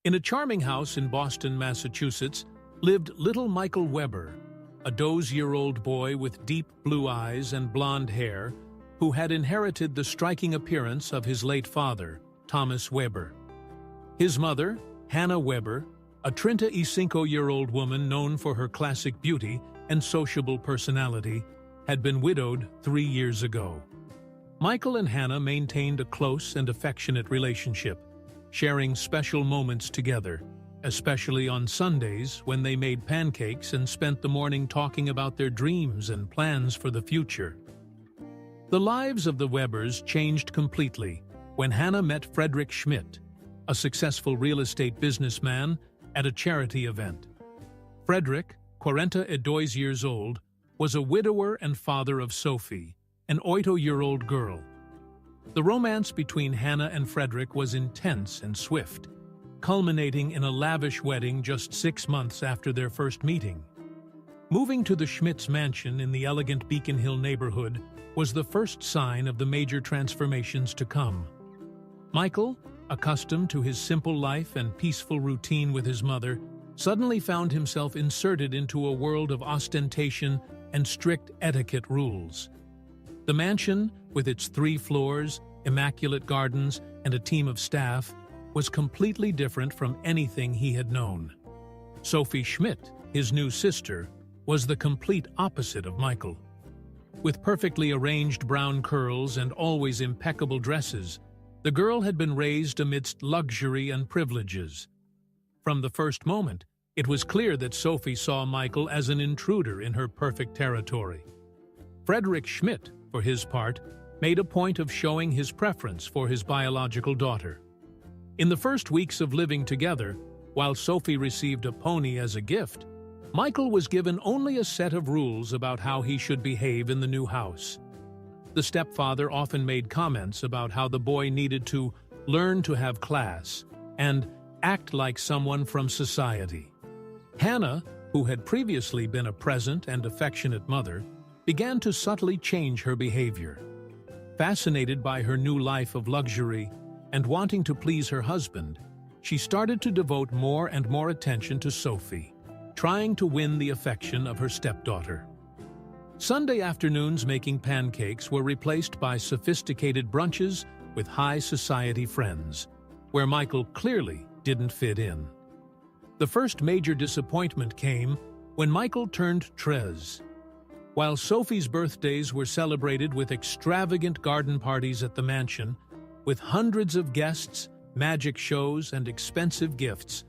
In a charming house in Boston, Massachusetts, lived little Michael Weber, a doze-year-old boy with deep blue eyes and blonde hair who had inherited the striking appearance of his late father, Thomas Weber. His mother, Hannah Weber, a 35-year-old woman known for her classic beauty and sociable personality, had been widowed 3 years ago. Michael and Hannah maintained a close and affectionate relationship, sharing special moments together, especially on Sundays when they made pancakes and spent the morning talking about their dreams and plans for the future. The lives of the Webers changed completely when Hannah met Frederick Schmidt, a successful real estate businessman, at a charity event. Frederick, 42 years old, was a widower and father of Sophie, an 8-year-old girl. The romance between Hannah and Frederick was intense and swift, culminating in a lavish wedding just 6 months after their first meeting. Moving to the Schmidt's mansion in the elegant Beacon Hill neighborhood was the first sign of the major transformations to come. Michael, accustomed to his simple life and peaceful routine with his mother, suddenly found himself inserted into a world of ostentation and strict etiquette rules. The mansion, with its 3 floors, immaculate gardens, and a team of staff, was completely different from anything he had known. Sophie Schmidt, his new sister, was the complete opposite of Michael. With perfectly arranged brown curls and always impeccable dresses, the girl had been raised amidst luxury and privileges. From the first moment, it was clear that Sophie saw Michael as an intruder in her perfect territory. Frederick Schmidt, for his part, made a point of showing his preference for his biological daughter. In the first weeks of living together, while Sophie received a pony as a gift, Michael was given only a set of rules about how he should behave in the new house. The stepfather often made comments about how the boy needed to learn to have class and act like someone from society. Hannah, who had previously been a present and affectionate mother, began to subtly change her behavior. Fascinated by her new life of luxury and wanting to please her husband, she started to devote more and more attention to Sophie, trying to win the affection of her stepdaughter. Sunday afternoons making pancakes were replaced by sophisticated brunches with high society friends, where Michael clearly didn't fit in. The first major disappointment came when Michael turned 13. While Sophie's birthdays were celebrated with extravagant garden parties at the mansion, with hundreds of guests, magic shows, and expensive gifts,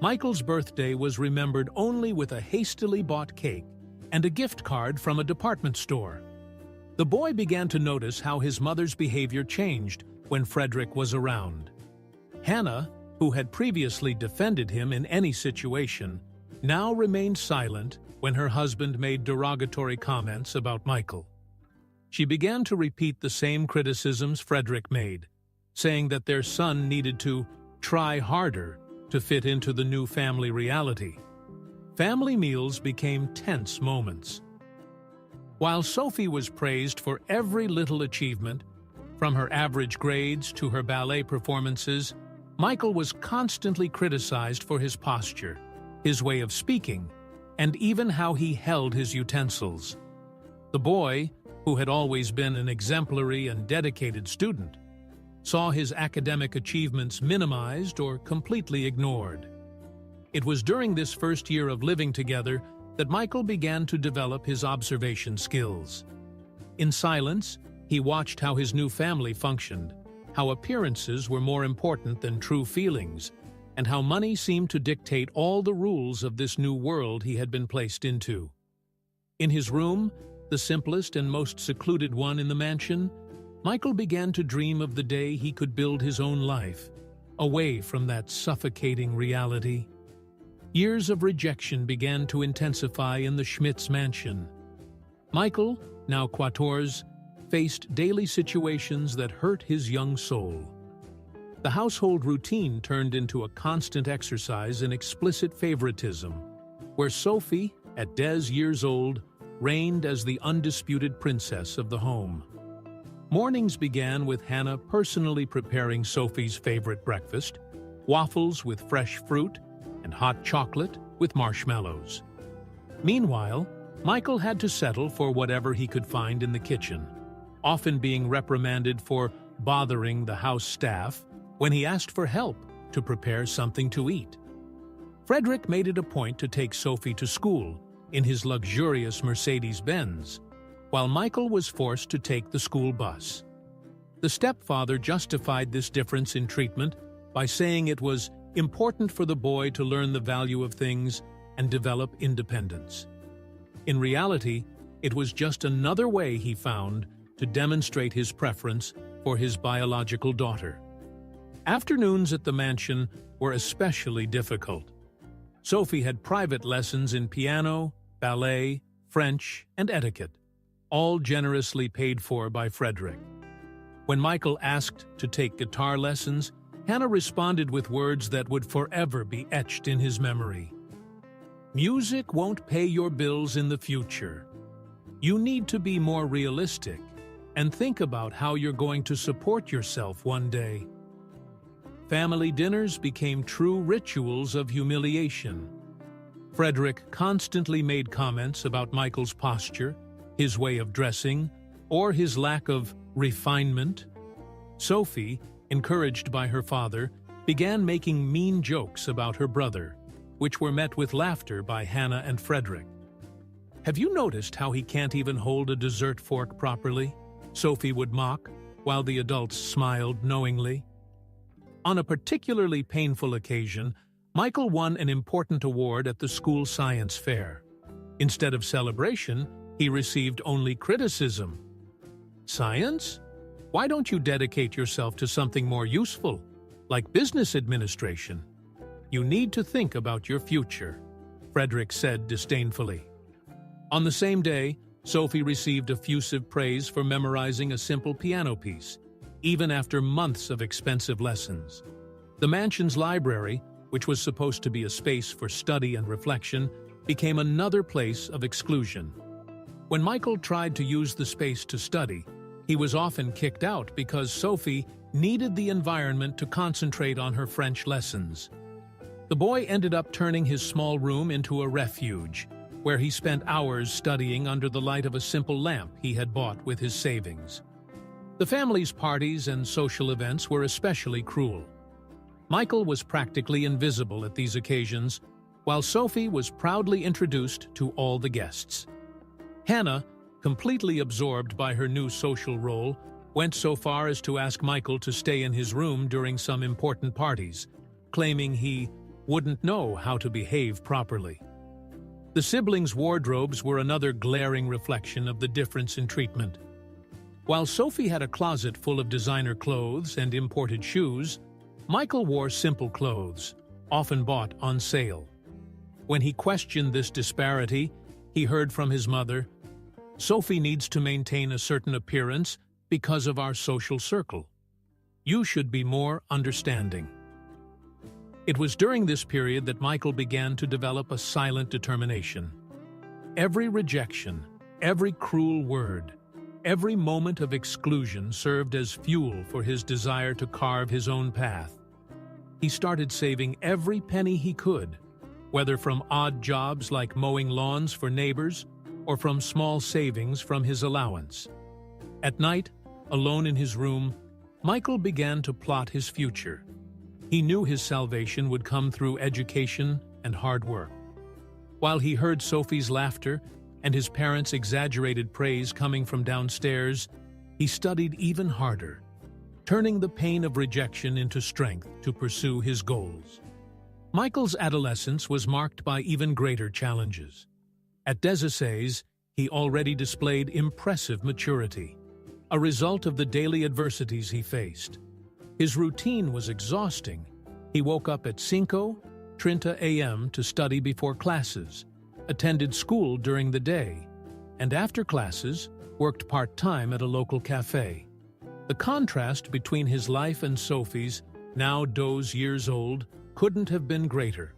Michael's birthday was remembered only with a hastily bought cake and a gift card from a department store. The boy began to notice how his mother's behavior changed when Frederick was around. Hannah, who had previously defended him in any situation, now remained silent when her husband made derogatory comments about Michael. She began to repeat the same criticisms Frederick made, saying that their son needed to try harder to fit into the new family reality. Family meals became tense moments. While Sophie was praised for every little achievement, from her average grades to her ballet performances, Michael was constantly criticized for his posture, his way of speaking, and even how he held his utensils. The boy, who had always been an exemplary and dedicated student, saw his academic achievements minimized or completely ignored. It was during this first year of living together that Michael began to develop his observation skills. In silence, he watched how his new family functioned, how appearances were more important than true feelings, and how money seemed to dictate all the rules of this new world he had been placed into. In his room, the simplest and most secluded one in the mansion, Michael began to dream of the day he could build his own life, away from that suffocating reality. Years of rejection began to intensify in the Schmidt's mansion. Michael, now 14, faced daily situations that hurt his young soul. The household routine turned into a constant exercise in explicit favoritism, where Sophie, at 10 years old, reigned as the undisputed princess of the home. Mornings began with Hannah personally preparing Sophie's favorite breakfast, waffles with fresh fruit, and hot chocolate with marshmallows. Meanwhile, Michael had to settle for whatever he could find in the kitchen, often being reprimanded for bothering the house staff when he asked for help to prepare something to eat. Frederick made it a point to take Sophie to school in his luxurious Mercedes-Benz, while Michael was forced to take the school bus. The stepfather justified this difference in treatment by saying it was important for the boy to learn the value of things and develop independence. In reality, it was just another way he found to demonstrate his preference for his biological daughter. Afternoons at the mansion were especially difficult. Sophie had private lessons in piano, ballet, French, and etiquette, all generously paid for by Frederick. When Michael asked to take guitar lessons, Hannah responded with words that would forever be etched in his memory. "Music won't pay your bills in the future. You need to be more realistic and think about how you're going to support yourself one day." Family dinners became true rituals of humiliation. Frederick constantly made comments about Michael's posture, his way of dressing, or his lack of refinement. Sophie, encouraged by her father, began making mean jokes about her brother, which were met with laughter by Hannah and Frederick. "Have you noticed how he can't even hold a dessert fork properly?" Sophie would mock, while the adults smiled knowingly. On a particularly painful occasion, Michael won an important award at the school science fair. Instead of celebration, he received only criticism. "Science? Why don't you dedicate yourself to something more useful, like business administration? You need to think about your future," Frederick said disdainfully. On the same day, Sophie received effusive praise for memorizing a simple piano piece, even after months of expensive lessons. The mansion's library, which was supposed to be a space for study and reflection, became another place of exclusion. When Michael tried to use the space to study, he was often kicked out because Sophie needed the environment to concentrate on her French lessons. The boy ended up turning his small room into a refuge, where he spent hours studying under the light of a simple lamp he had bought with his savings. The family's parties and social events were especially cruel. Michael was practically invisible at these occasions, while Sophie was proudly introduced to all the guests. Hannah, completely absorbed by her new social role, went so far as to ask Michael to stay in his room during some important parties, claiming he wouldn't know how to behave properly. The siblings' wardrobes were another glaring reflection of the difference in treatment. While Sophie had a closet full of designer clothes and imported shoes, Michael wore simple clothes, often bought on sale. When he questioned this disparity, he heard from his mother, "Sophie needs to maintain a certain appearance because of our social circle. You should be more understanding." It was during this period that Michael began to develop a silent determination. Every rejection, every cruel word, every moment of exclusion served as fuel for his desire to carve his own path. He started saving every penny he could, whether from odd jobs like mowing lawns for neighbors or from small savings from his allowance. At night, alone in his room, Michael began to plot his future. He knew his salvation would come through education and hard work. While he heard Sophie's laughter and his parents' exaggerated praise coming from downstairs, he studied even harder, turning the pain of rejection into strength to pursue his goals. Michael's adolescence was marked by even greater challenges. At Desessés, he already displayed impressive maturity, a result of the daily adversities he faced. His routine was exhausting. He woke up at 5:30 a.m. to study before classes, attended school during the day, and after classes, worked part-time at a local cafe. The contrast between his life and Sophie's, now those years old, couldn't have been greater.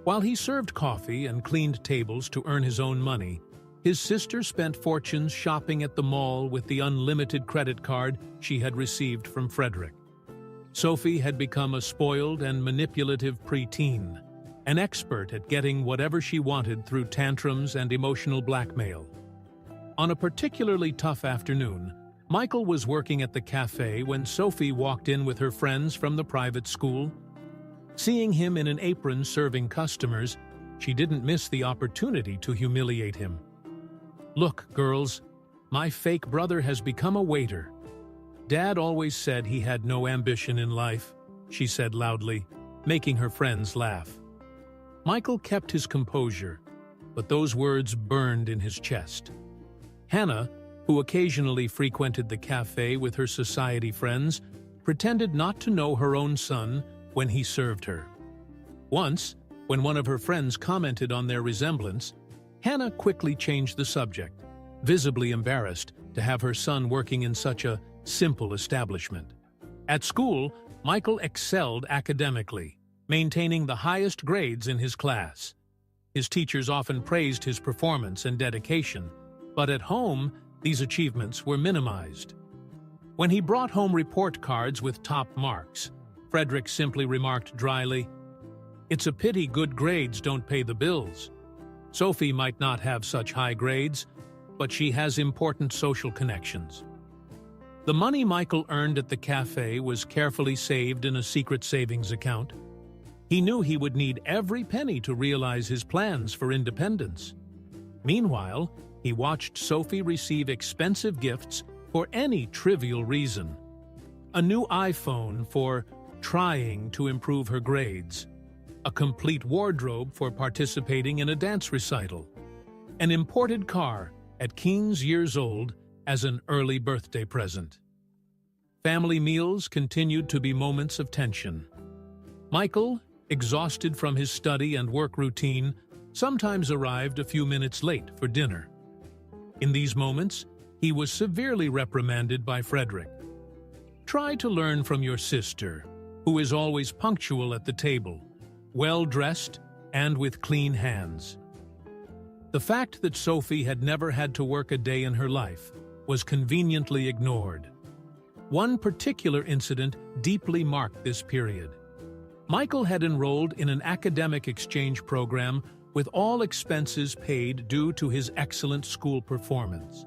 While he served coffee and cleaned tables to earn his own money, his sister spent fortunes shopping at the mall with the unlimited credit card she had received from Frederick. Sophie had become a spoiled and manipulative preteen, an expert at getting whatever she wanted through tantrums and emotional blackmail. On a particularly tough afternoon, Michael was working at the cafe when Sophie walked in with her friends from the private school. Seeing him in an apron serving customers, she didn't miss the opportunity to humiliate him. "Look, girls, my fake brother has become a waiter. Dad always said he had no ambition in life," she said loudly, making her friends laugh. Michael kept his composure, but those words burned in his chest. Hannah, who occasionally frequented the cafe with her society friends, pretended not to know her own son when he served her. Once, when one of her friends commented on their resemblance, Hannah quickly changed the subject, visibly embarrassed to have her son working in such a simple establishment. At school, Michael excelled academically, maintaining the highest grades in his class. His teachers often praised his performance and dedication, but at home, these achievements were minimized. When he brought home report cards with top marks, Frederick simply remarked dryly, "It's a pity good grades don't pay the bills. Sophie might not have such high grades, but she has important social connections." The money Michael earned at the cafe was carefully saved in a secret savings account. He knew he would need every penny to realize his plans for independence. Meanwhile, he watched Sophie receive expensive gifts for any trivial reason. A new iPhone for trying to improve her grades, a complete wardrobe for participating in a dance recital, an imported car at Keen's years old as an early birthday present. Family meals continued to be moments of tension. Michael, exhausted from his study and work routine, sometimes arrived a few minutes late for dinner. In these moments, he was severely reprimanded by Frederick. "Try to learn from your sister, who is always punctual at the table, well-dressed and with clean hands." The fact that Sophie had never had to work a day in her life was conveniently ignored. One particular incident deeply marked this period. Michael had enrolled in an academic exchange program with all expenses paid due to his excellent school performance.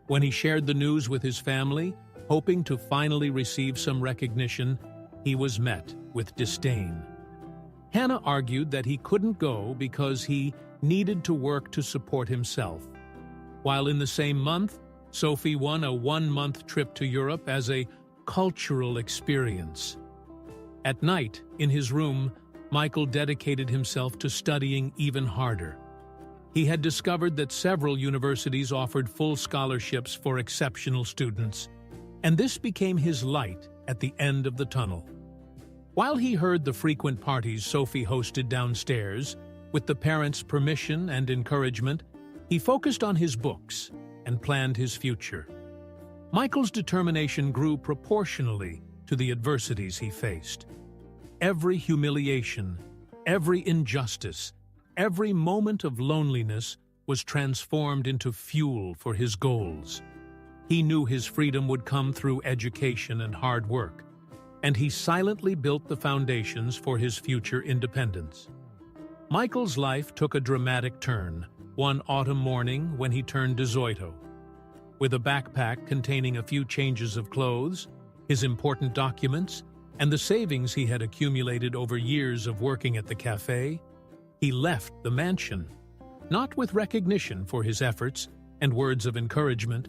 When he shared the news with his family, hoping to finally receive some recognition, he was met with disdain. Hannah argued that he couldn't go because he needed to work to support himself. While in the same month, Sophie won a one-month trip to Europe as a cultural experience. At night, in his room, Michael dedicated himself to studying even harder. He had discovered that several universities offered full scholarships for exceptional students, and this became his light at the end of the tunnel. While he heard the frequent parties Sophie hosted downstairs, with the parents' permission and encouragement, he focused on his books and planned his future. Michael's determination grew proportionally to the adversities he faced. Every humiliation, every injustice, every moment of loneliness was transformed into fuel for his goals. He knew his freedom would come through education and hard work, and he silently built the foundations for his future independence. Michael's life took a dramatic turn one autumn morning when he turned 18. With a backpack containing a few changes of clothes, his important documents, and the savings he had accumulated over years of working at the cafe, he left the mansion, not with recognition for his efforts and words of encouragement,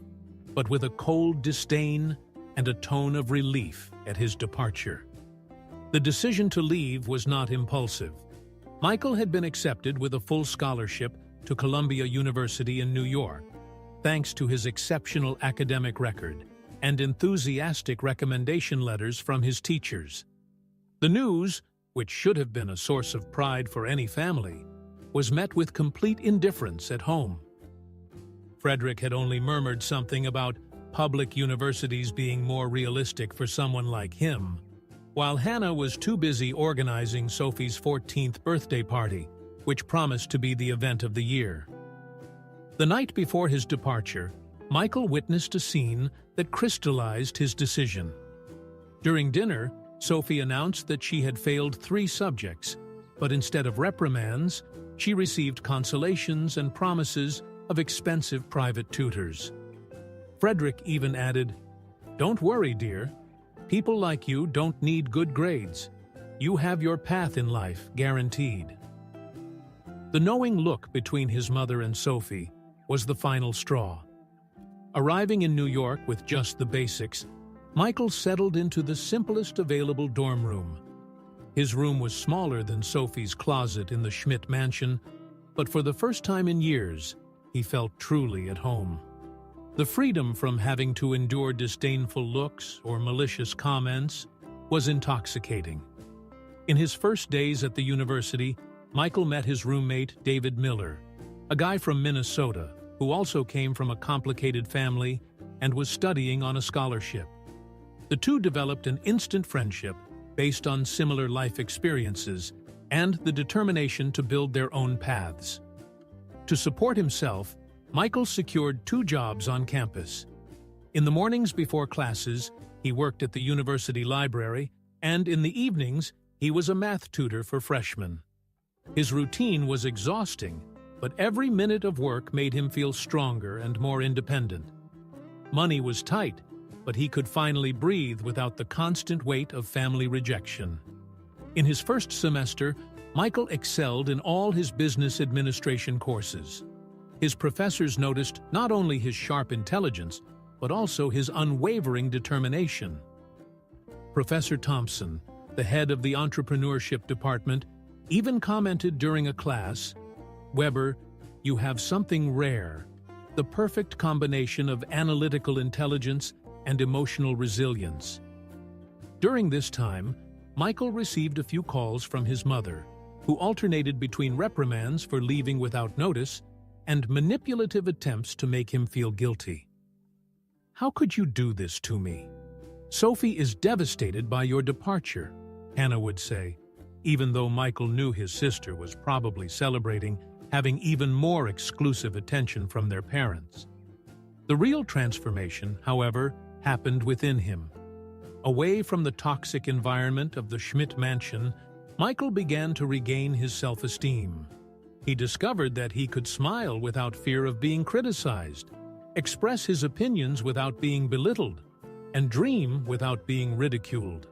but with a cold disdain and a tone of relief at his departure. The decision to leave was not impulsive. Michael had been accepted with a full scholarship to Columbia University in New York, thanks to his exceptional academic record and enthusiastic recommendation letters from his teachers. The news, which should have been a source of pride for any family, was met with complete indifference at home. Frederick had only murmured something about public universities being more realistic for someone like him, while Hannah was too busy organizing Sophie's 14th birthday party, which promised to be the event of the year. The night before his departure, Michael witnessed a scene that crystallized his decision. During dinner, Sophie announced that she had failed 3 subjects, but instead of reprimands, she received consolations and promises of expensive private tutors. Frederick even added, "Don't worry, dear. People like you don't need good grades. You have your path in life guaranteed." The knowing look between his mother and Sophie was the final straw. Arriving in New York with just the basics, Michael settled into the simplest available dorm room. His room was smaller than Sophie's closet in the Schmidt mansion, but for the first time in years, he felt truly at home. The freedom from having to endure disdainful looks or malicious comments was intoxicating. In his first days at the university, Michael met his roommate David Miller, a guy from Minnesota who also came from a complicated family and was studying on a scholarship. The two developed an instant friendship based on similar life experiences and the determination to build their own paths. To support himself, Michael secured 2 jobs on campus. In the mornings before classes, he worked at the university library, and in the evenings, he was a math tutor for freshmen. His routine was exhausting, but every minute of work made him feel stronger and more independent. Money was tight, but he could finally breathe without the constant weight of family rejection. In his first semester, Michael excelled in all his business administration courses. His professors noticed not only his sharp intelligence, but also his unwavering determination. Professor Thompson, the head of the entrepreneurship department, even commented during a class, "Weber, you have something rare, the perfect combination of analytical intelligence and emotional resilience." During this time, Michael received a few calls from his mother, who alternated between reprimands for leaving without notice and manipulative attempts to make him feel guilty. "How could you do this to me? Sophie is devastated by your departure," Hannah would say, even though Michael knew his sister was probably celebrating having even more exclusive attention from their parents. The real transformation, however, happened within him. Away from the toxic environment of the Schmidt mansion, Michael began to regain his self-esteem. He discovered that he could smile without fear of being criticized, express his opinions without being belittled, and dream without being ridiculed.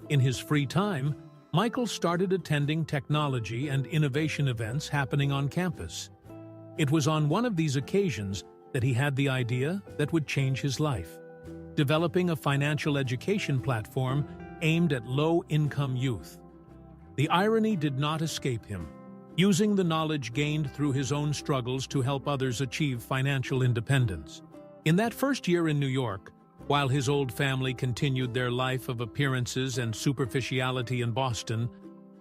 In his free time, Michael started attending technology and innovation events happening on campus. It was on one of these occasions that he had the idea that would change his life: developing a financial education platform aimed at low-income youth. The irony did not escape him, using the knowledge gained through his own struggles to help others achieve financial independence. In that first year in New York, while his old family continued their life of appearances and superficiality in Boston,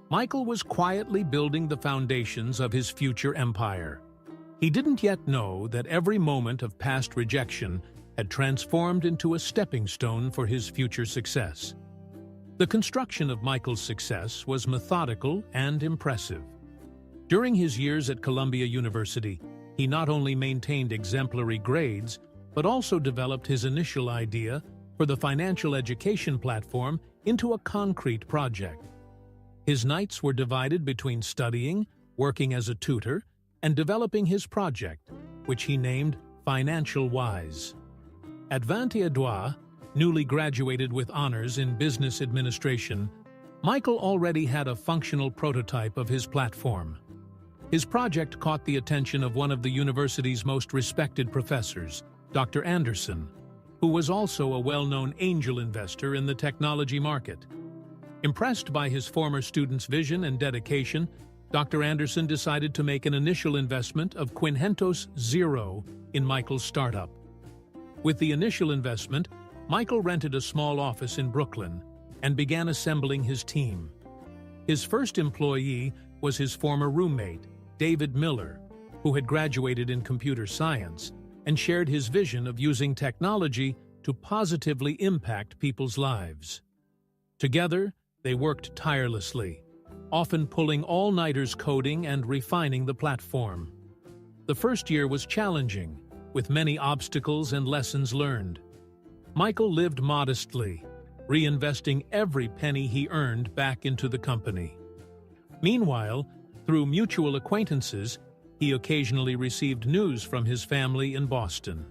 Michael was quietly building the foundations of his future empire. He didn't yet know that every moment of past rejection had transformed into a stepping stone for his future success. The construction of Michael's success was methodical and impressive. During his years at Columbia University, he not only maintained exemplary grades, but also developed his initial idea for the financial education platform into a concrete project. His nights were divided between studying, working as a tutor, and developing his project, which he named Financial Wise. At 21, newly graduated with honors in business administration, Michael already had a functional prototype of his platform. His project caught the attention of one of the university's most respected professors, Dr. Anderson, who was also a well-known angel investor in the technology market. Impressed by his former student's vision and dedication, Dr. Anderson decided to make an initial investment of quinhentos zero in Michael's startup. With the initial investment, Michael rented a small office in Brooklyn and began assembling his team. His first employee was his former roommate, David Miller, who had graduated in computer science and shared his vision of using technology to positively impact people's lives. Together, they worked tirelessly, often pulling all-nighters coding and refining the platform. The first year was challenging, with many obstacles and lessons learned. Michael lived modestly, reinvesting every penny he earned back into the company. Meanwhile, through mutual acquaintances, he occasionally received news from his family in Boston.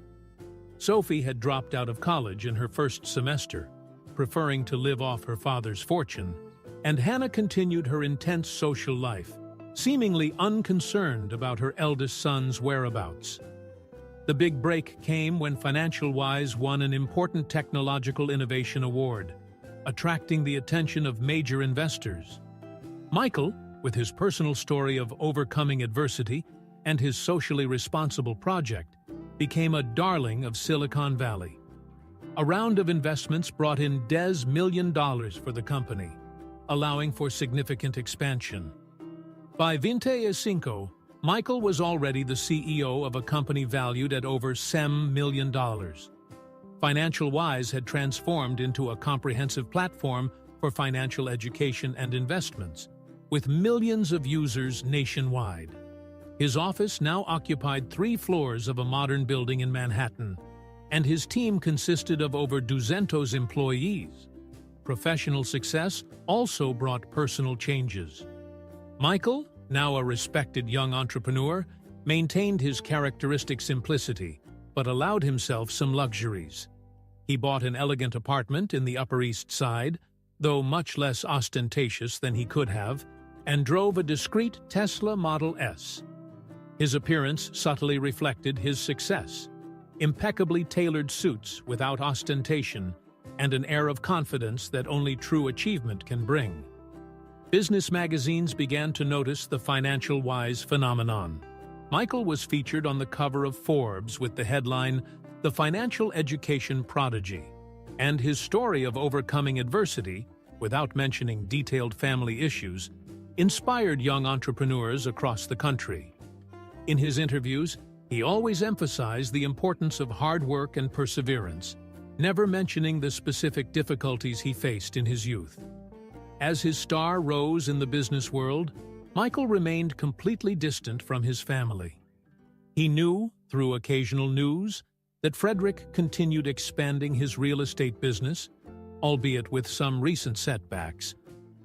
Sophie had dropped out of college in her first semester, preferring to live off her father's fortune, and Hannah continued her intense social life, seemingly unconcerned about her eldest son's whereabouts. The big break came when Financial Wise won an important technological innovation award, attracting the attention of major investors. Michael, with his personal story of overcoming adversity and his socially responsible project, became a darling of Silicon Valley. A round of investments brought in $10 million for the company, allowing for significant expansion. By 25, Michael was already the CEO of a company valued at over $7 million. Financial Wise had transformed into a comprehensive platform for financial education and investments, with millions of users nationwide. His office now occupied 3 floors of a modern building in Manhattan, and his team consisted of over 200 employees. Professional success also brought personal changes. Michael, now a respected young entrepreneur, maintained his characteristic simplicity, but allowed himself some luxuries. He bought an elegant apartment in the Upper East Side, though much less ostentatious than he could have, and drove a discreet Tesla Model S. His appearance subtly reflected his success: impeccably tailored suits without ostentation, and an air of confidence that only true achievement can bring. Business magazines began to notice the Financial Wise phenomenon. Michael was featured on the cover of Forbes with the headline, "The Financial Education Prodigy," and his story of overcoming adversity, without mentioning detailed family issues, inspired young entrepreneurs across the country. In his interviews, he always emphasized the importance of hard work and perseverance, never mentioning the specific difficulties he faced in his youth. As his star rose in the business world, Michael remained completely distant from his family. He knew, through occasional news, that Frederick continued expanding his real estate business, albeit with some recent setbacks,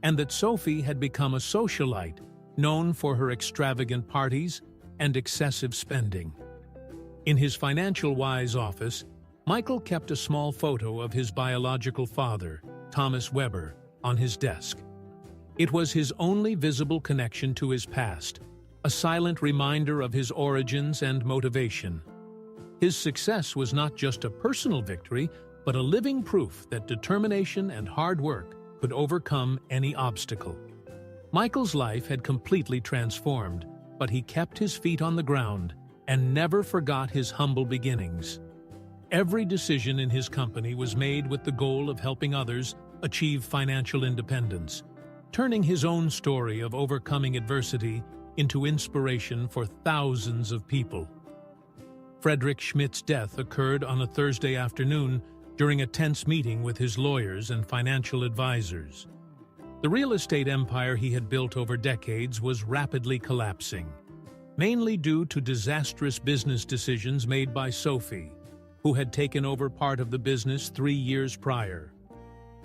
and that Sophie had become a socialite known for her extravagant parties and excessive spending. In his Financial Wise office, Michael kept a small photo of his biological father, Thomas Weber, on his desk. It was his only visible connection to his past, a silent reminder of his origins and motivation. His success was not just a personal victory, but a living proof that determination and hard work could overcome any obstacle. Michael's life had completely transformed, but he kept his feet on the ground and never forgot his humble beginnings. Every decision in his company was made with the goal of helping others achieve financial independence, turning his own story of overcoming adversity into inspiration for thousands of people. Frederick Schmidt's death occurred on a Thursday afternoon during a tense meeting with his lawyers and financial advisors. The real estate empire he had built over decades was rapidly collapsing, mainly due to disastrous business decisions made by Sophie, who had taken over part of the business 3 years prior.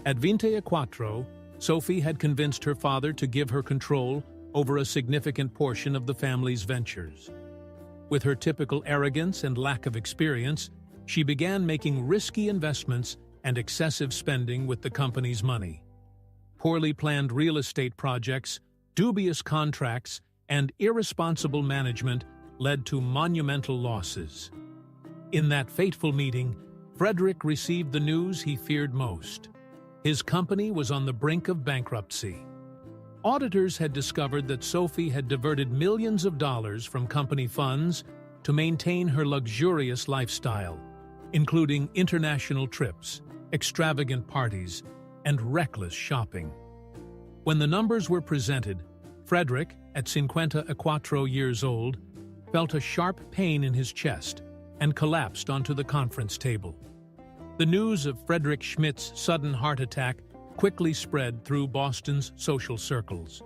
At 24, Sophie had convinced her father to give her control over a significant portion of the family's ventures. With her typical arrogance and lack of experience, she began making risky investments and excessive spending with the company's money. Poorly planned real estate projects, dubious contracts, and irresponsible management led to monumental losses. In that fateful meeting, Frederick received the news he feared most. His company was on the brink of bankruptcy. Auditors had discovered that Sophie had diverted millions of dollars from company funds to maintain her luxurious lifestyle, including international trips, extravagant parties, and reckless shopping. When the numbers were presented, Frederick, at 54 years old, felt a sharp pain in his chest and collapsed onto the conference table. The news of Frederick Schmidt's sudden heart attack quickly spread through Boston's social circles.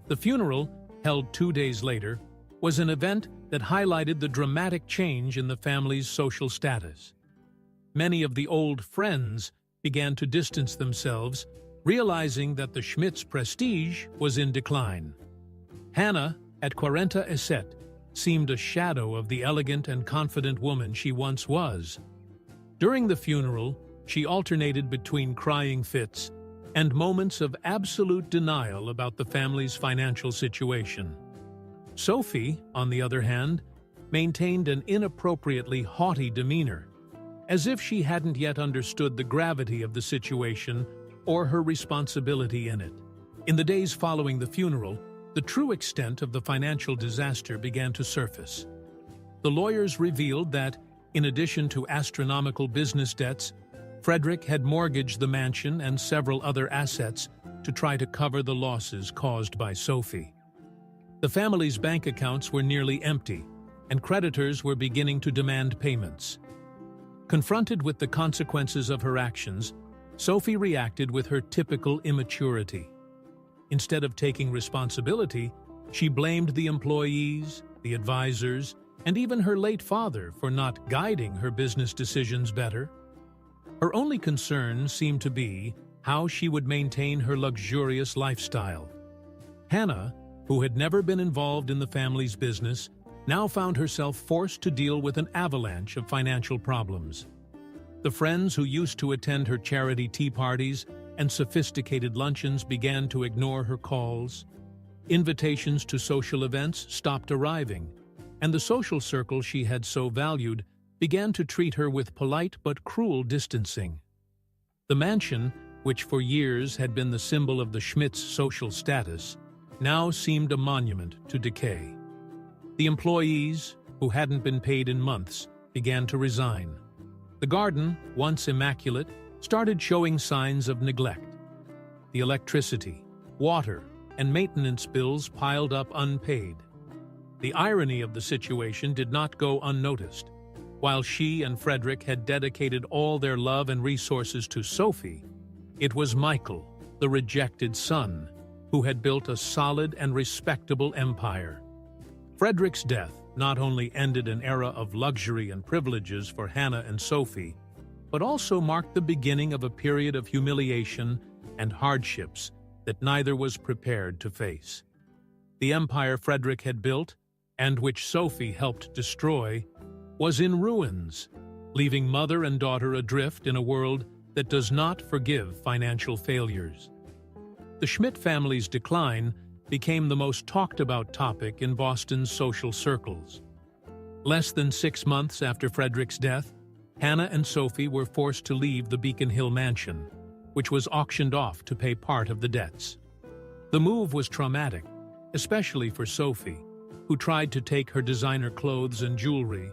The funeral, held 2 days later, was an event that highlighted the dramatic change in the family's social status. Many of the old friends began to distance themselves, realizing that the Schmidts' prestige was in decline. Hannah, at 47, seemed a shadow of the elegant and confident woman she once was. During the funeral, she alternated between crying fits and moments of absolute denial about the family's financial situation. Sophie, on the other hand, maintained an inappropriately haughty demeanor, as if she hadn't yet understood the gravity of the situation or her responsibility in it. In the days following the funeral, the true extent of the financial disaster began to surface. The lawyers revealed that, in addition to astronomical business debts, Frederick had mortgaged the mansion and several other assets to try to cover the losses caused by Sophie. The family's bank accounts were nearly empty, and creditors were beginning to demand payments. Confronted with the consequences of her actions, Sophie reacted with her typical immaturity. Instead of taking responsibility, she blamed the employees, the advisors, and even her late father for not guiding her business decisions better. Her only concern seemed to be how she would maintain her luxurious lifestyle. Hannah, who had never been involved in the family's business, now found herself forced to deal with an avalanche of financial problems. The friends who used to attend her charity tea parties and sophisticated luncheons began to ignore her calls. Invitations to social events stopped arriving, and the social circle she had so valued began to treat her with polite but cruel distancing. The mansion, which for years had been the symbol of the Schmidts' social status, now seemed a monument to decay. The employees, who hadn't been paid in months, began to resign. The garden, once immaculate, started showing signs of neglect. The electricity, water, and maintenance bills piled up unpaid. The irony of the situation did not go unnoticed. While she and Frederick had dedicated all their love and resources to Sophie, it was Michael, the rejected son, who had built a solid and respectable empire. Frederick's death not only ended an era of luxury and privileges for Hannah and Sophie, but also marked the beginning of a period of humiliation and hardships that neither was prepared to face. The empire Frederick had built, and which Sophie helped destroy, was in ruins, leaving mother and daughter adrift in a world that does not forgive financial failures. The Schmidt family's decline became the most talked-about topic in Boston's social circles. Less than 6 months after Frederick's death, Hannah and Sophie were forced to leave the Beacon Hill mansion, which was auctioned off to pay part of the debts. The move was traumatic, especially for Sophie, who tried to take her designer clothes and jewelry,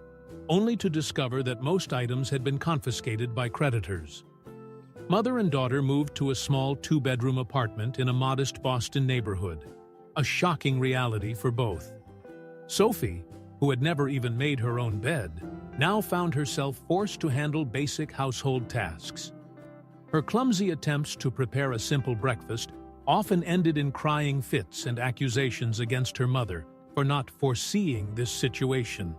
only to discover that most items had been confiscated by creditors. Mother and daughter moved to a small 2-bedroom apartment in a modest Boston neighborhood, a shocking reality for both. Sophie, who had never even made her own bed, now found herself forced to handle basic household tasks. Her clumsy attempts to prepare a simple breakfast often ended in crying fits and accusations against her mother for not foreseeing this situation.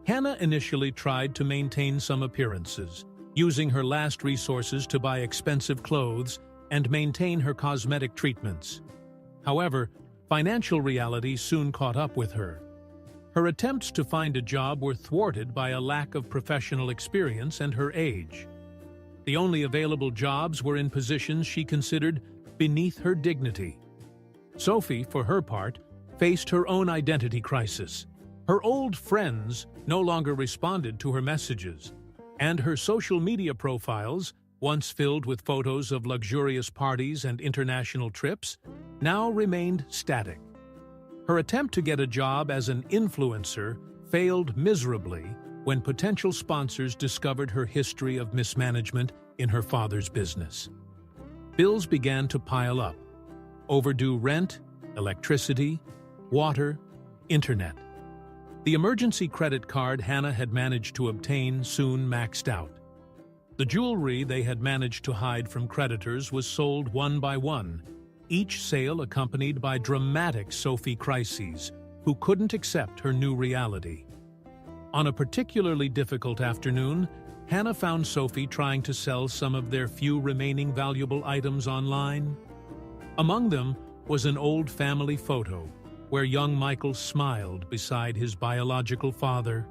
Hannah initially tried to maintain some appearances, using her last resources to buy expensive clothes and maintain her cosmetic treatments. However, financial reality soon caught up with her. Her attempts to find a job were thwarted by a lack of professional experience and her age. The only available jobs were in positions she considered beneath her dignity. Sophie, for her part, faced her own identity crisis. Her old friends no longer responded to her messages, and her social media profiles, once filled with photos of luxurious parties and international trips, now remained static. Her attempt to get a job as an influencer failed miserably when potential sponsors discovered her history of mismanagement in her father's business. Bills began to pile up: overdue rent, electricity, water, internet. The emergency credit card Hannah had managed to obtain soon maxed out. The jewelry they had managed to hide from creditors was sold one by one, each sale accompanied by dramatic Sophie crises, who couldn't accept her new reality. On a particularly difficult afternoon, Hannah found Sophie trying to sell some of their few remaining valuable items online. Among them was an old family photo where young Michael smiled beside his biological father.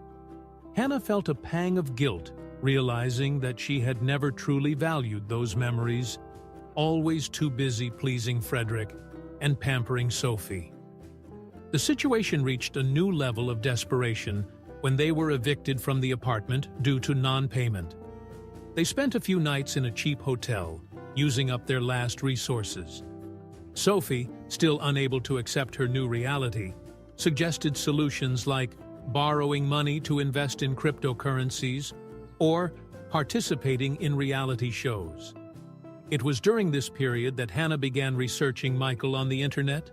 Hannah felt a pang of guilt, realizing that she had never truly valued those memories, always too busy pleasing Frederick and pampering Sophie. The situation reached a new level of desperation when they were evicted from the apartment due to non-payment. They spent a few nights in a cheap hotel, using up their last resources. Sophie, still unable to accept her new reality, suggested solutions like borrowing money to invest in cryptocurrencies or participating in reality shows. It was during this period that Hannah began researching Michael on the internet.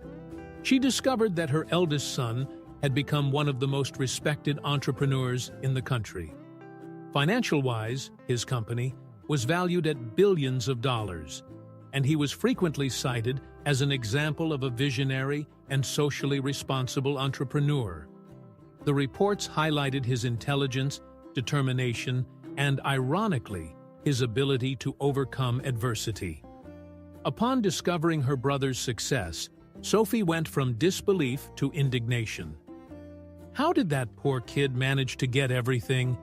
She discovered that her eldest son had become one of the most respected entrepreneurs in the country. Financial-wise, his company was valued at billions of dollars, and he was frequently cited as an example of a visionary and socially responsible entrepreneur. The reports highlighted his intelligence, determination, and, ironically, his ability to overcome adversity. Upon discovering her brother's success, Sophie went from disbelief to indignation. "How did that poor kid manage to get everything?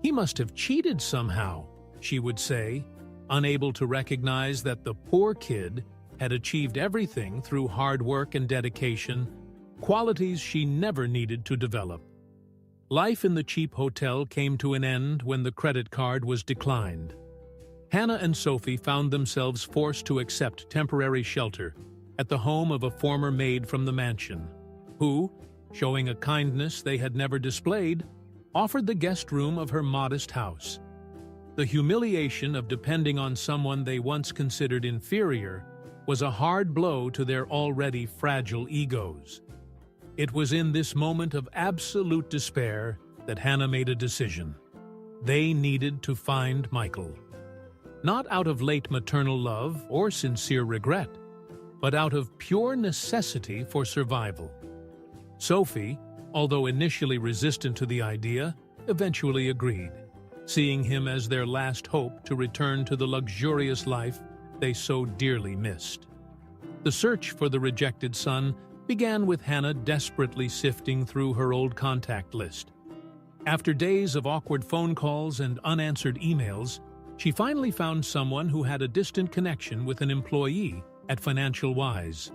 He must have cheated somehow," she would say, unable to recognize that the poor kid had achieved everything through hard work and dedication, qualities she never needed to develop. Life in the cheap hotel came to an end when the credit card was declined. Hannah and Sophie found themselves forced to accept temporary shelter at the home of a former maid from the mansion, who, showing a kindness they had never displayed, offered the guest room of her modest house. The humiliation of depending on someone they once considered inferior was a hard blow to their already fragile egos. It was in this moment of absolute despair that Hannah made a decision. They needed to find Michael. Not out of late maternal love or sincere regret, but out of pure necessity for survival. Sophie, although initially resistant to the idea, eventually agreed, seeing him as their last hope to return to the luxurious life they so dearly missed. The search for the rejected son began with Hannah desperately sifting through her old contact list. After days of awkward phone calls and unanswered emails, she finally found someone who had a distant connection with an employee at Financial Wise.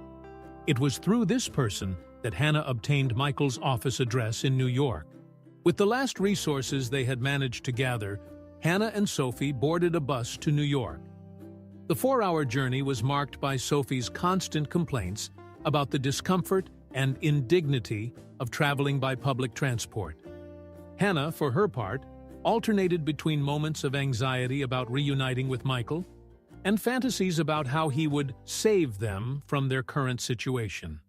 It was through this person that Hannah obtained Michael's office address in New York. With the last resources they had managed to gather, Hannah and Sophie boarded a bus to New York. The 4-hour journey was marked by Sophie's constant complaints about the discomfort and indignity of traveling by public transport. Hannah, for her part, alternated between moments of anxiety about reuniting with Michael and fantasies about how he would save them from their current situation.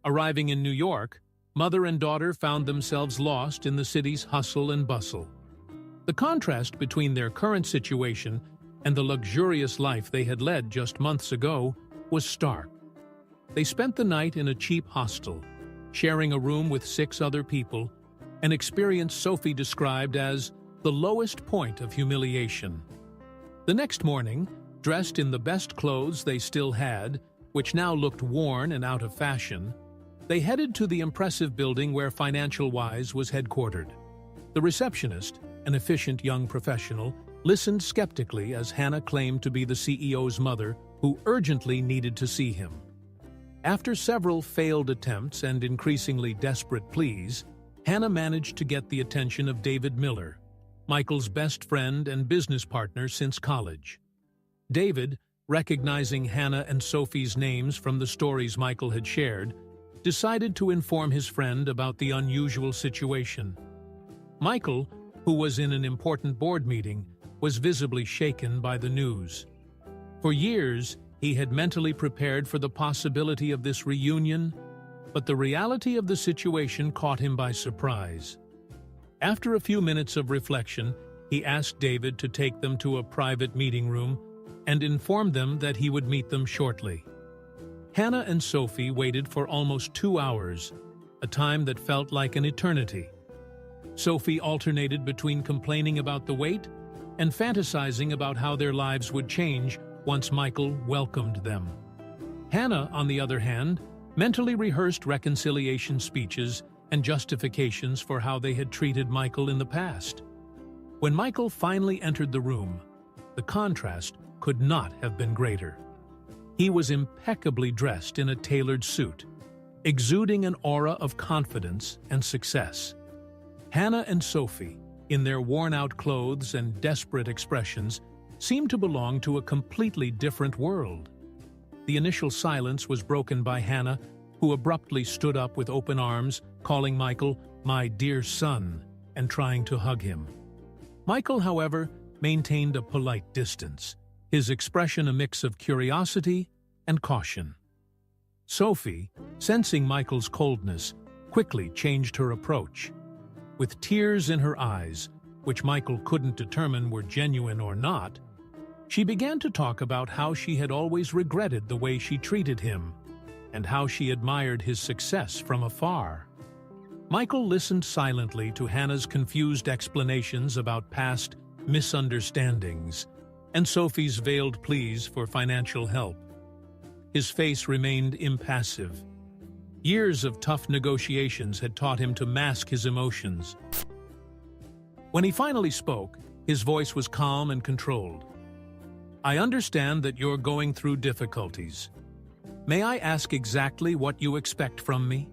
Arriving in New York, mother and daughter found themselves lost in the city's hustle and bustle. The contrast between their current situation and the luxurious life they had led just months ago was stark. They spent the night in a cheap hostel, sharing a room with 6 other people, an experience Sophie described as the lowest point of humiliation. The next morning, dressed in the best clothes they still had, which now looked worn and out of fashion, they headed to the impressive building where Financial Wise was headquartered. The receptionist, an efficient young professional, listened skeptically as Hannah claimed to be the CEO's mother who urgently needed to see him. After several failed attempts and increasingly desperate pleas, Hannah managed to get the attention of David Miller, Michael's best friend and business partner since college. David, recognizing Hannah and Sophie's names from the stories Michael had shared, decided to inform his friend about the unusual situation. Michael, who was in an important board meeting, was visibly shaken by the news. For years, he had mentally prepared for the possibility of this reunion, but the reality of the situation caught him by surprise. After a few minutes of reflection, he asked David to take them to a private meeting room and informed them that he would meet them shortly. Hannah and Sophie waited for almost 2 hours, a time that felt like an eternity. Sophie alternated between complaining about the wait and fantasizing about how their lives would change once Michael welcomed them. Hannah, on the other hand, mentally rehearsed reconciliation speeches and justifications for how they had treated Michael in the past. When Michael finally entered the room, the contrast could not have been greater. He was impeccably dressed in a tailored suit, exuding an aura of confidence and success. Hannah and Sophie, in their worn-out clothes and desperate expressions, seemed to belong to a completely different world. The initial silence was broken by Hannah, who abruptly stood up with open arms, calling Michael "my dear son" and trying to hug him. Michael, however, maintained a polite distance, his expression a mix of curiosity and caution. Sophie, sensing Michael's coldness, quickly changed her approach. With tears in her eyes, which Michael couldn't determine were genuine or not, she began to talk about how she had always regretted the way she treated him, and how she admired his success from afar. Michael listened silently to Hannah's confused explanations about past misunderstandings and Sophie's veiled pleas for financial help. His face remained impassive. Years of tough negotiations had taught him to mask his emotions. When he finally spoke, his voice was calm and controlled. "I understand that you're going through difficulties. May I ask exactly what you expect from me?"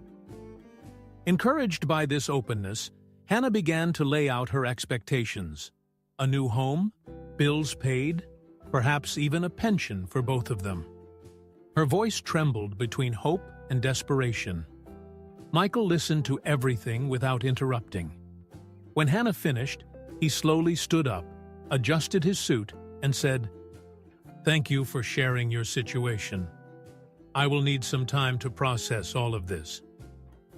Encouraged by this openness, Hannah began to lay out her expectations. A new home, bills paid, perhaps even a pension for both of them. Her voice trembled between hope and desperation. Michael listened to everything without interrupting. When Hannah finished, he slowly stood up, adjusted his suit, and said, "Thank you for sharing your situation. I will need some time to process all of this.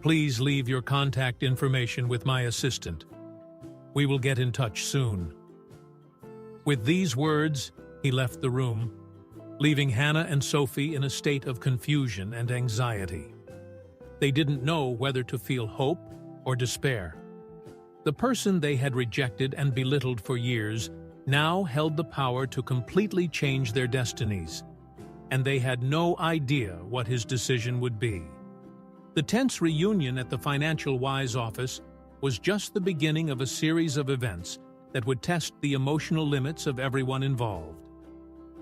Please leave your contact information with my assistant. We will get in touch soon." With these words, he left the room, leaving Hannah and Sophie in a state of confusion and anxiety. They didn't know whether to feel hope or despair. The person they had rejected and belittled for years now held the power to completely change their destinies, and they had no idea what his decision would be. The tense reunion at the Financial Wise office was just the beginning of a series of events that would test the emotional limits of everyone involved.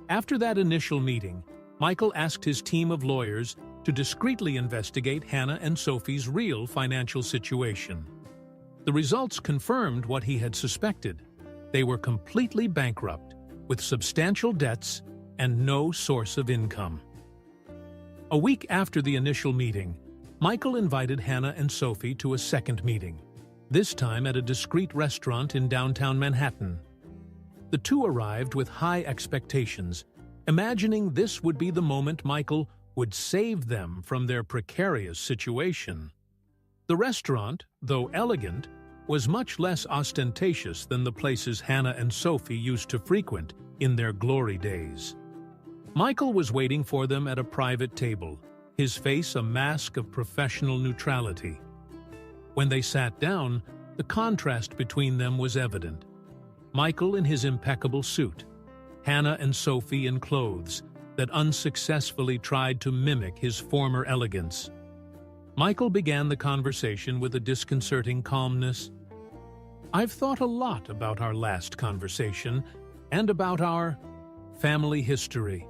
After that initial meeting, Michael asked his team of lawyers to discreetly investigate Hannah and Sophie's real financial situation. The results confirmed what he had suspected. They were completely bankrupt, with substantial debts and no source of income. A week after the initial meeting, Michael invited Hannah and Sophie to a second meeting, this time at a discreet restaurant in downtown Manhattan. The two arrived with high expectations, imagining this would be the moment Michael would save them from their precarious situation. The restaurant, though elegant, was much less ostentatious than the places Hannah and Sophie used to frequent in their glory days. Michael was waiting for them at a private table, his face a mask of professional neutrality. When they sat down, the contrast between them was evident. Michael in his impeccable suit, Hannah and Sophie in clothes that unsuccessfully tried to mimic his former elegance. Michael began the conversation with a disconcerting calmness. "I've thought a lot about our last conversation and about our family history.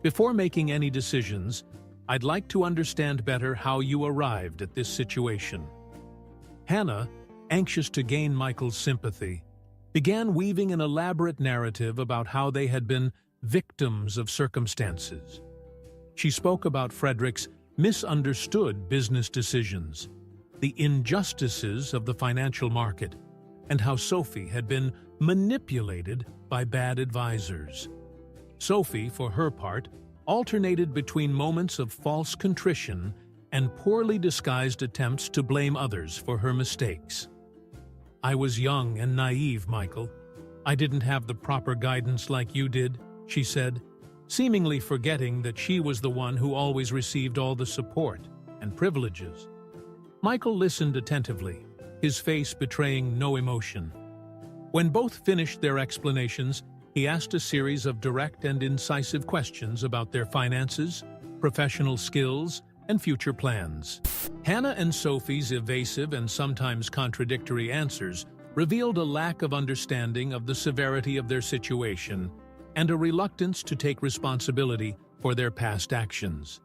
Before making any decisions, I'd like to understand better how you arrived at this situation." Hannah, anxious to gain Michael's sympathy, began weaving an elaborate narrative about how they had been victims of circumstances. She spoke about Frederick's misunderstood business decisions, the injustices of the financial market, and how Sophie had been manipulated by bad advisors. Sophie, for her part, alternated between moments of false contrition and poorly disguised attempts to blame others for her mistakes. "I was young and naive, Michael. I didn't have the proper guidance like you did," she said, seemingly forgetting that she was the one who always received all the support and privileges. Michael listened attentively, his face betraying no emotion. When both finished their explanations, he asked a series of direct and incisive questions about their finances, professional skills, and future plans. Hannah and Sophie's evasive and sometimes contradictory answers revealed a lack of understanding of the severity of their situation and a reluctance to take responsibility for their past actions.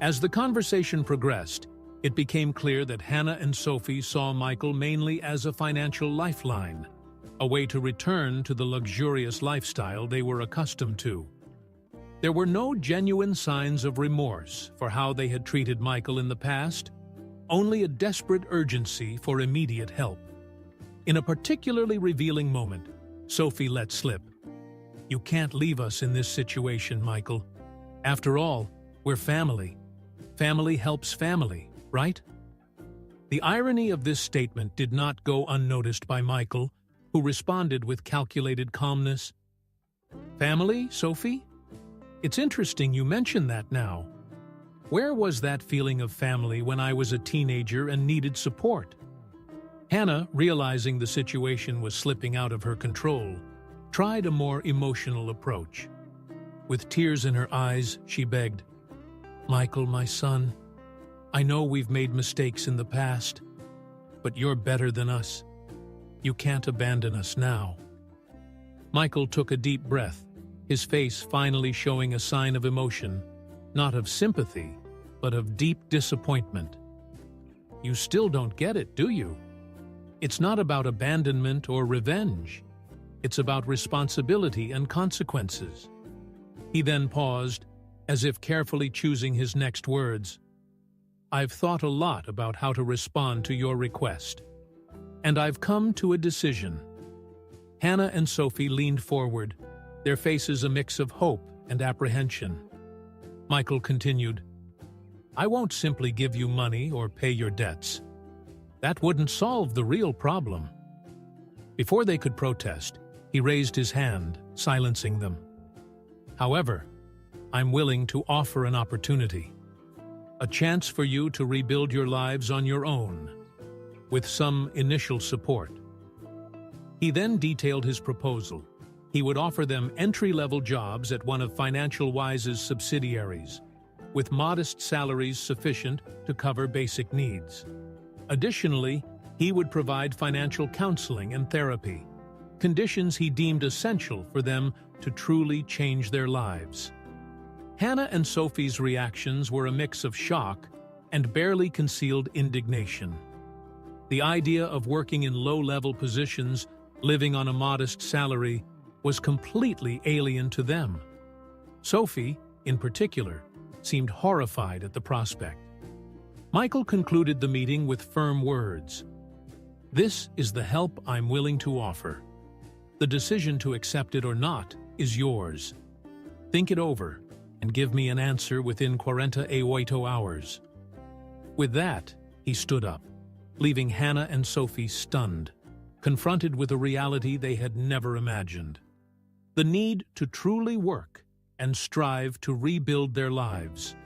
As the conversation progressed, it became clear that Hannah and Sophie saw Michael mainly as a financial lifeline, a way to return to the luxurious lifestyle they were accustomed to. There were no genuine signs of remorse for how they had treated Michael in the past, only a desperate urgency for immediate help. In a particularly revealing moment, Sophie let slip, "You can't leave us in this situation, Michael. After all, we're family. Family helps family, right?" The irony of this statement did not go unnoticed by Michael, who responded with calculated calmness. "Family, Sophie? It's interesting you mention that now. Where was that feeling of family when I was a teenager and needed support?" Hannah, realizing the situation was slipping out of her control, tried a more emotional approach. With tears in her eyes, she begged, "Michael, my son, I know we've made mistakes in the past, but you're better than us. You can't abandon us now." Michael took a deep breath, his face finally showing a sign of emotion, not of sympathy, but of deep disappointment. "You still don't get it, do you? It's not about abandonment or revenge. It's about responsibility and consequences." He then paused, as if carefully choosing his next words. "I've thought a lot about how to respond to your request, and I've come to a decision." Hannah and Sophie leaned forward, their faces a mix of hope and apprehension. Michael continued, "I won't simply give you money or pay your debts. That wouldn't solve the real problem." Before they could protest, he raised his hand, silencing them. "However, I'm willing to offer an opportunity. A chance for you to rebuild your lives on your own, with some initial support." He then detailed his proposal. He would offer them entry-level jobs at one of Financial Wise's subsidiaries, with modest salaries sufficient to cover basic needs. Additionally, he would provide financial counseling and therapy, conditions he deemed essential for them to truly change their lives. Hannah and Sophie's reactions were a mix of shock and barely concealed indignation. The idea of working in low-level positions, living on a modest salary, was completely alien to them. Sophie, in particular, seemed horrified at the prospect. Michael concluded the meeting with firm words. "This is the help I'm willing to offer. The decision to accept it or not is yours. Think it over and give me an answer within 48 hours." With that, he stood up, leaving Hannah and Sophie stunned, confronted with a reality they had never imagined. The need to truly work and strive to rebuild their lives.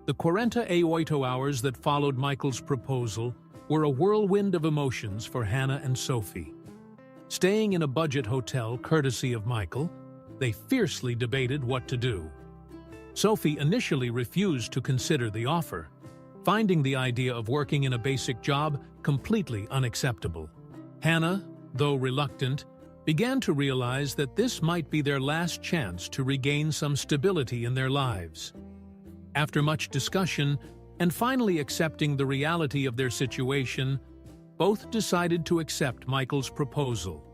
The 48 hours that followed Michael's proposal were a whirlwind of emotions for Hannah and Sophie. Staying in a budget hotel courtesy of Michael, they fiercely debated what to do. Sophie initially refused to consider the offer, finding the idea of working in a basic job completely unacceptable. Hannah, though reluctant, began to realize that this might be their last chance to regain some stability in their lives. After much discussion and finally accepting the reality of their situation, both decided to accept Michael's proposal.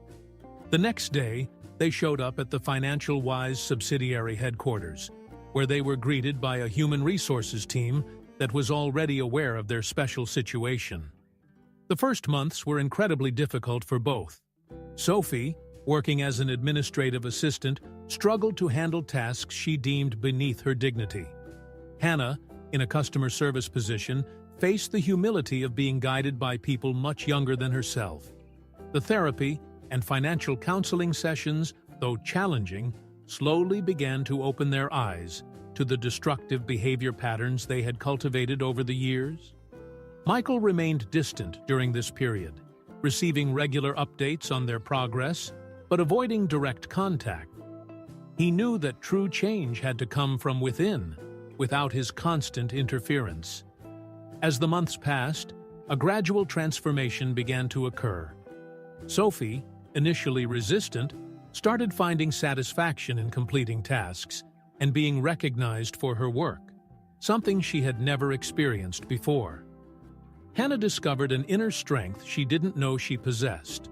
The next day, they showed up at the Financial Wise subsidiary headquarters, where they were greeted by a human resources team that was already aware of their special situation. The first months were incredibly difficult for both. Sophie, working as an administrative assistant, struggled to handle tasks she deemed beneath her dignity. Hannah, in a customer service position, faced the humility of being guided by people much younger than herself. The therapy and financial counseling sessions, though challenging, slowly began to open their eyes to the destructive behavior patterns they had cultivated over the years. Michael remained distant during this period, receiving regular updates on their progress, but avoiding direct contact. He knew that true change had to come from within, without his constant interference. As the months passed, a gradual transformation began to occur. Sophie, initially resistant, started finding satisfaction in completing tasks and being recognized for her work, something she had never experienced before. Hannah discovered an inner strength she didn't know she possessed,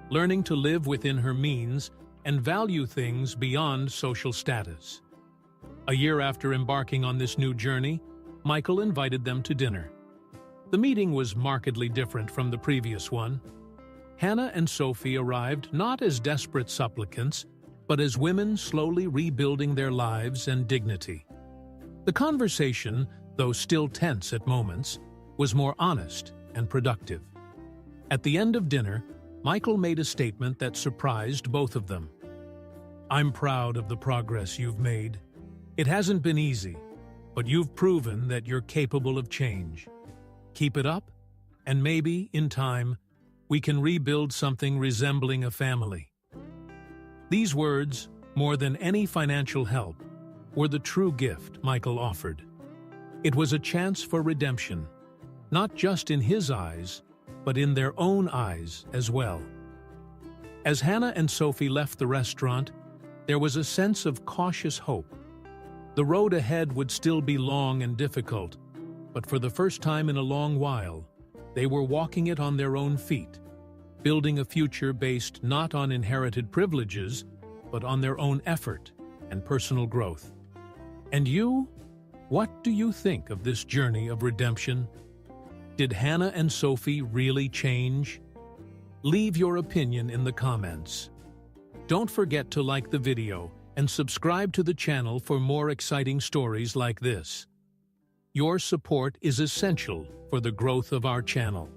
learning to live within her means and value things beyond social status. A year after embarking on this new journey, Michael invited them to dinner. The meeting was markedly different from the previous one. Hannah and Sophie arrived not as desperate supplicants, but as women slowly rebuilding their lives and dignity. The conversation, though still tense at moments, was more honest and productive. At the end of dinner, Michael made a statement that surprised both of them. "I'm proud of the progress you've made. It hasn't been easy, but you've proven that you're capable of change. Keep it up, and maybe, in time, we can rebuild something resembling a family." These words, more than any financial help, were the true gift Michael offered. It was a chance for redemption, not just in his eyes, but in their own eyes as well. As Hannah and Sophie left the restaurant, there was a sense of cautious hope. The road ahead would still be long and difficult, but for the first time in a long while, they were walking it on their own feet, building a future based not on inherited privileges, but on their own effort and personal growth. And you? What do you think of this journey of redemption? Did Hannah and Sophie really change? Leave your opinion in the comments. Don't forget to like the video and subscribe to the channel for more exciting stories like this. Your support is essential for the growth of our channel.